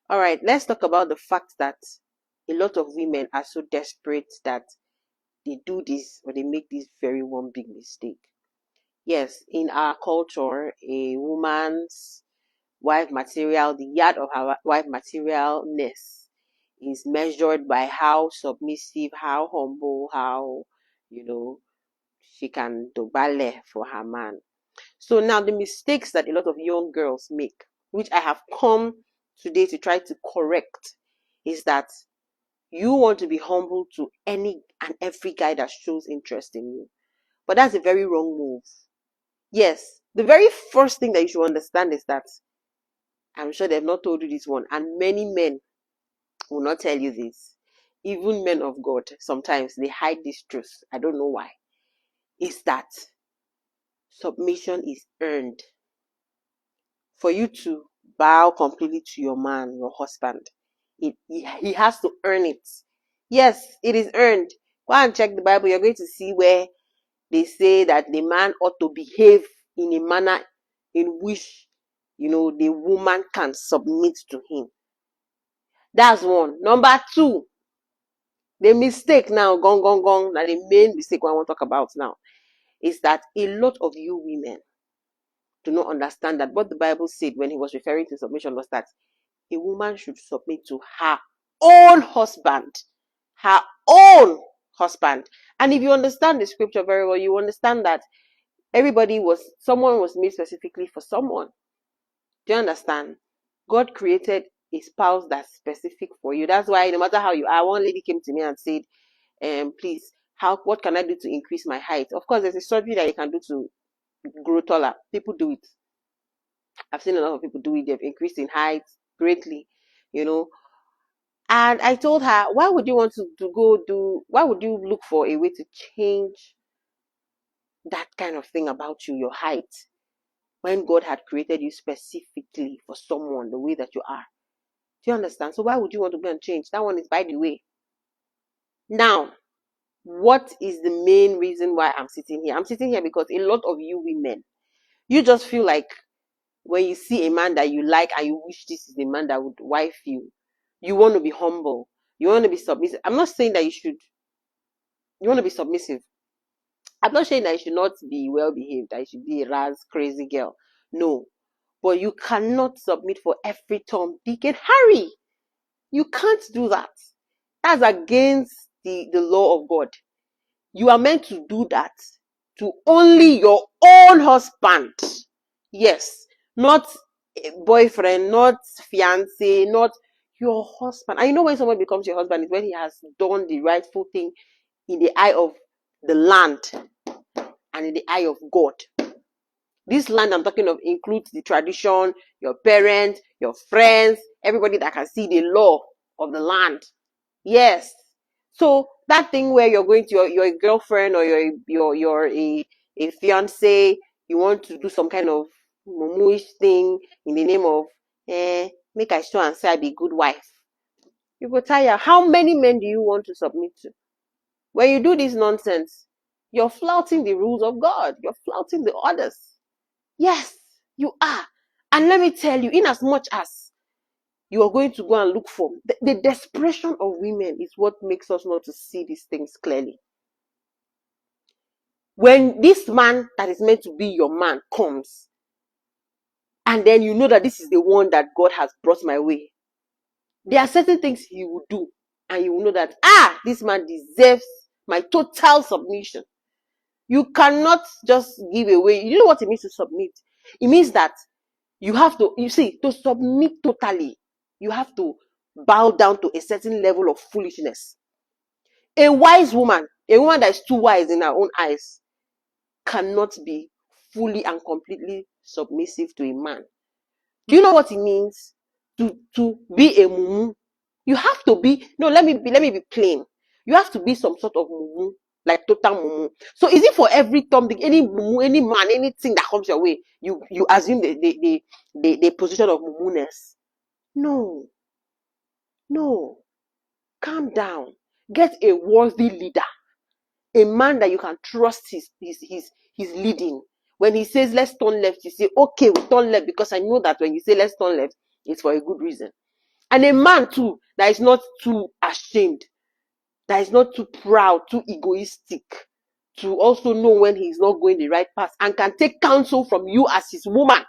All right, let's talk about the fact that a lot of women are so desperate that they do this or they make this very one big mistake. Yes, in our culture, a woman's wife material, the yard of her wife materialness is measured by how submissive, how humble, how, you know, she can do ballet for her man. So now the mistakes that a lot of young girls make, which I have come today to try to correct, is that you want to be humble to any and every guy that shows interest in you. But that's a very wrong move. Yes, the very first thing that you should understand is that I'm sure they've not told you this one, and many men will not tell you this. Even men of God, sometimes they hide this truth. I don't know why. Is that submission is earned. For you to bow completely to your man, your husband, he has to earn it. Yes, it is earned. Go and check the Bible. You're going to see where they say that the man ought to behave in a manner in which, the woman can submit to him. That's one. Number two, the mistake now, gong, gong, gong, now the main mistake I want to talk about now is that a lot of you women do not understand that what the Bible said when he was referring to submission was that a woman should submit to her own husband. Her own husband. And if you understand the scripture very well, you understand that someone was made specifically for someone. Do you understand? God created a spouse that's specific for you. That's why no matter how you are, one lady came to me and said, please, what can I do to increase my height? Of course, there's a surgery that you can do to grow taller. People do it. I've seen a lot of people do it. They've increased in height greatly, you know. And I told her, why would you want why would you look for a way to change that kind of thing about you, your height, when God had created you specifically for someone the way that you are? Do you understand? So why would you want to go and change? That one is by the way. Now, what is the main reason why I'm sitting here? I'm sitting here because a lot of you women, you just feel like when you see a man that you like and you wish this is the man that would wife you, you want to be humble. You want to be submissive. I'm not saying that you want to be submissive. I'm not saying that you should not be well behaved, that you should be a raz crazy girl. No. But you cannot submit for every Tom, Dick, and Harry. You can't do that. That's against the law of God. You are meant to do that to only your own husband. Yes. Not boyfriend, not fiance, not your husband. And you know when someone becomes your husband is when he has done the rightful thing in the eye of the land and in the eye of God. This land I'm talking of includes the tradition, your parents, your friends, everybody that can see the law of the land. Yes. So that thing where you're going to your girlfriend or your a fiance, you want to do some kind of mumuish thing in the name of make I show and say I be good wife. You go tire. How many men do you want to submit to? When you do this nonsense, you're flouting the rules of God. You're flouting the orders. Yes, you are. And let me tell you, in as much as you are going to go and look for the desperation of women is what makes us not to see these things clearly. When this man that is meant to be your man comes, and then you know that this is the one that God has brought my way, there are certain things he will do, and you will know that this man deserves my total submission. You cannot just give away. You know what it means to submit? It means that you have to, to submit totally, you have to bow down to a certain level of foolishness. A wise woman, a woman that is too wise in her own eyes, cannot be fully and completely submissive to a man. Do you know what it means to be a mumu? You have to be, no, let me be plain. You have to be some sort of mumu, like total mumu. So is it for every topic, any mumu, any man, anything that comes your way, you assume the position of mumuness? No. Calm down. Get a worthy leader, a man that you can trust his leading. When he says let's turn left, you say okay, we turn left, because I know that when you say let's turn left, it's for a good reason. And a man too that is not too ashamed, that is not too proud, too egoistic, to also know when he's not going the right path and can take counsel from you as his woman.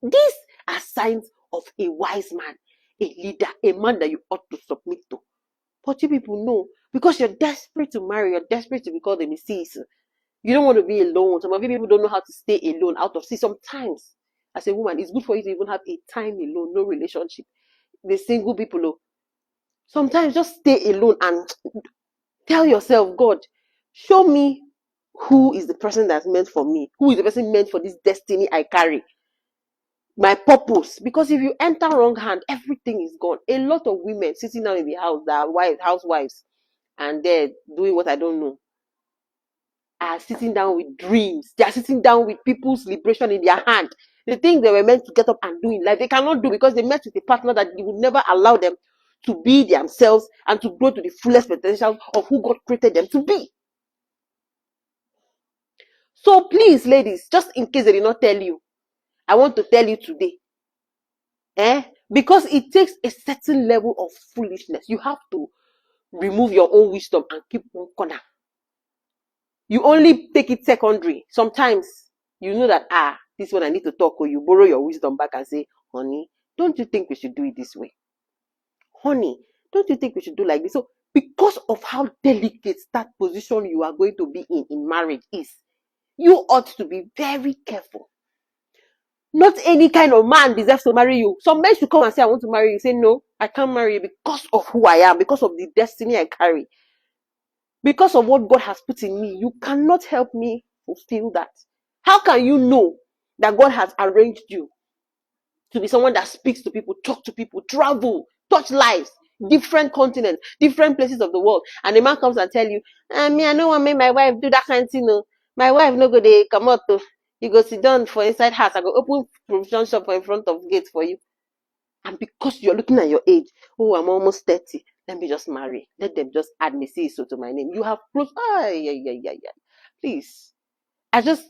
These are signs of a wise man, a leader, a man that you ought to submit to. But you people know, because you're desperate to marry, you're desperate to be called a missus. You don't want to be alone. Some of you people don't know how to stay alone out of. See, sometimes as a woman, it's good for you to even have a time alone, no relationship. The single people, oh, sometimes just stay alone and tell yourself, God, show me who is the person that's meant for me, who is the person meant for this destiny I carry, my purpose. Because if you enter wrong hand, everything is gone. A lot of women sitting down in the house that are housewives, and they're doing what I don't know, are sitting down with dreams. They are sitting down with people's liberation in their hand. The things they were meant to get up and do in life, they cannot do because they met with a partner that would never allow them to be themselves and to grow to the fullest potential of who God created them to be. So please, ladies, just in case they did not tell you, I want to tell you today. Because it takes a certain level of foolishness. You have to remove your own wisdom and keep one corner. You only take it secondary. Sometimes you know that, this one I need to talk, or you borrow your wisdom back and say, honey, don't you think we should do it this way? Honey, don't you think we should do like this? So because of how delicate that position you are going to be in marriage is, you ought to be very careful. Not any kind of man deserves to marry you. Some men should come and say, I want to marry you. Say, no, I can't marry you because of who I am, because of the destiny I carry, because of what God has put in me. You cannot help me fulfill that. How can you know that God has arranged you to be someone that speaks to people, talk to people, travel, touch lives, different continents, different places of the world, and a man comes and tell you, me, I don't want to make my wife do that kind of thing. No. My wife no go dey come out. You go sit down for inside house. I go open provision shop for in front of gate for you. And because you're looking at your age, oh, I'm almost 30. Let me just marry. Let them just add Mrs. So to my name. You have close. Yeah. Please. I just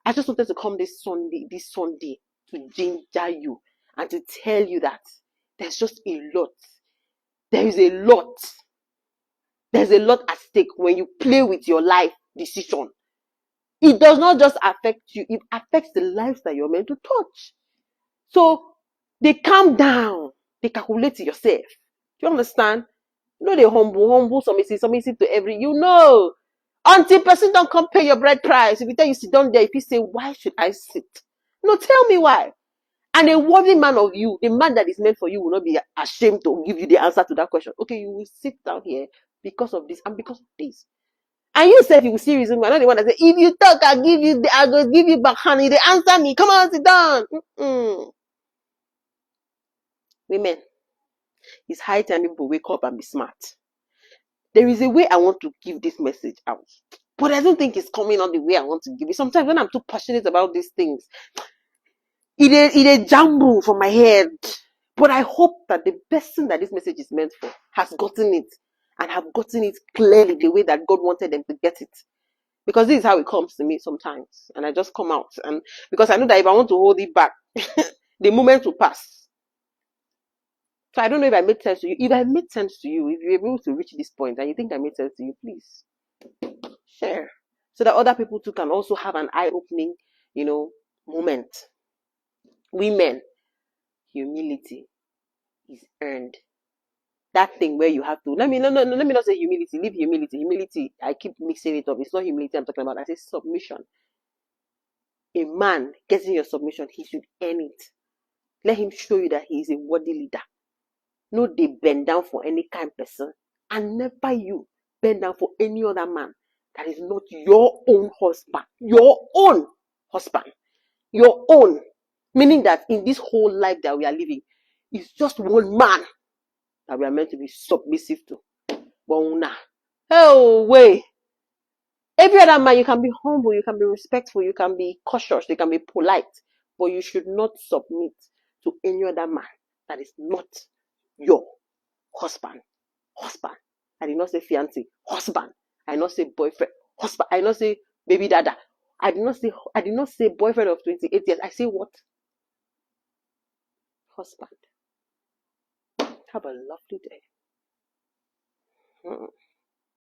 wanted to come this Sunday to ginger you and to tell you that there's just a lot. There is a lot. There's a lot at stake when you play with your life decision. It does not just affect you, it affects the lives that you're meant to touch. So they calm down, they calculate yourself. Do you understand? You know, they humble, submissive to every, until person don't come pay your bread price. If you tell you sit down there, if you say, why should I sit? No, tell me why. And a worthy man of you, the man that is meant for you, will not be ashamed to give you the answer to that question. Okay, you will sit down here because of this and because of this. And you said you will see reason why. Not the one that say, if you talk, I go give you back, honey. They answer me. Come on, sit down. Women, it's high time people wake up and be smart. There is a way I want to give this message out, but I don't think it's coming on the way I want to give it. Sometimes when I'm too passionate about these things, it a jumble for my head. But I hope that the person that this message is meant for has gotten it and have gotten it clearly the way that God wanted them to get it. Because this is how it comes to me sometimes. And I just come out. And because I know that if I want to hold it back, the moment will pass. So I don't know if I made sense to you. If I made sense to you, if you're able to reach this point and you think I made sense to you, please share. So that other people too can also have an eye-opening, moment. Women, humility is earned. That thing where you have to, let me not say humility, leave humility. Humility, I keep mixing it up. It's not humility I'm talking about. I say submission. A man getting your submission, he should earn it. Let him show you that he is a worthy leader. No, they bend down for any kind person. And never you bend down for any other man that is not your own husband. Your own husband. Your own. Meaning that in this whole life that we are living, it's just one man that we are meant to be submissive to. Oh, wait. Every other man, you can be humble, you can be respectful, you can be cautious, you can be polite, but you should not submit to any other man that is not your husband. Husband. I did not say fiancé. Husband. I did not say boyfriend. Husband. I did not say baby dada. I did not say boyfriend of 28 years. I say what? Husband. Have a lovely day. Mm.